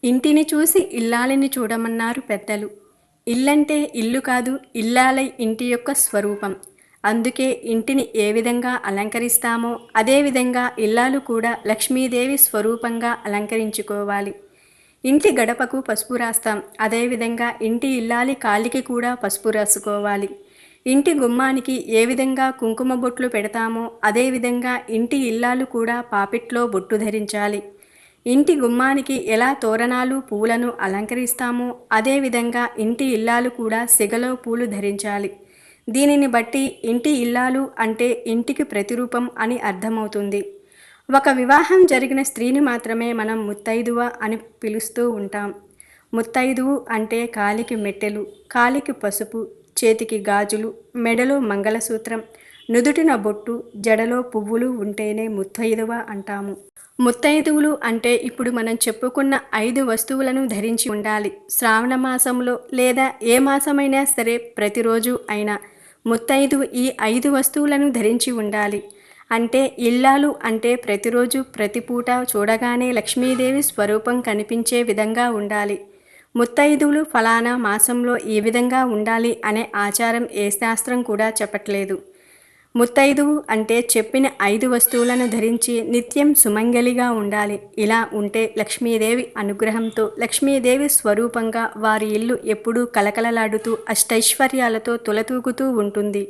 ఇంటిని చూసి ఇల్లాలిని చూడమన్నారు పెద్దలు. ఇల్లంటే ఇల్లు కాదు, ఇల్లాలై ఇంటి యొక్క స్వరూపం. అందుకే ఇంటిని ఏ విధంగా అలంకరిస్తామో అదే విధంగా ఇల్లాలు కూడా లక్ష్మీదేవి స్వరూపంగా అలంకరించుకోవాలి. ఇంటి గడపకు పసుపు రాస్తాం, అదేవిధంగా ఇంటి ఇల్లాలి కాలికి కూడా పసుపు రాసుకోవాలి. ఇంటి గుమ్మానికి ఏ విధంగా కుంకుమ బొట్లు పెడతామో అదేవిధంగా ఇంటి ఇల్లాలు కూడా పాపిట్లో బొట్టు ధరించాలి. ఇంటి గుమ్మానికి ఎలా తోరణాలు పూలను అలంకరిస్తామో అదేవిధంగా ఇంటి ఇల్లాలు కూడా సిగలో పూలు ధరించాలి. దీనిని బట్టి ఇంటి ఇల్లాలు అంటే ఇంటికి ప్రతిరూపం అని అర్థమవుతుంది. ఒక వివాహం జరిగిన స్త్రీని మాత్రమే మనం ముత్తైదువ అని పిలుస్తూ ఉంటాం. ముత్తైదువు అంటే కాలికి మెట్టెలు, కాలికి పసుపు, చేతికి గాజులు, మెడలో మంగళసూత్రం, నుదుటిన బొట్టు, జడలో పువ్వులు ఉంటేనే ముత్తైదువ అంటాము. ముత్తైదువులు అంటే ఇప్పుడు మనం చెప్పుకున్న 5 వస్తువులను ధరించి ఉండాలి. శ్రావణ మాసంలో లేదా ఏ మాసమైనా సరే ప్రతిరోజు అయినా ముత్తైదువు ఈ 5 వస్తువులను ధరించి ఉండాలి. అంటే ఇల్లాలు అంటే ప్రతిరోజు ప్రతిపూట చూడగానే లక్ష్మీదేవి స్వరూపం కనిపించే విధంగా ఉండాలి. ముత్తైదువులు ఫలానా మాసంలో ఈ విధంగా ఉండాలి అనే ఆచారం ఏ శాస్త్రం కూడా చెప్పట్లేదు. ముత్తైదువు అంటే చెప్పిన 5 వస్తువులను ధరించి నిత్యం సుమంగలిగా ఉండాలి. ఇలా ఉంటే లక్ష్మీదేవి అనుగ్రహంతో లక్ష్మీదేవి స్వరూపంగా వారి ఇల్లు ఎప్పుడూ కలకలలాడుతూ అష్టైశ్వర్యాలతో తులతూగుతూ ఉంటుంది.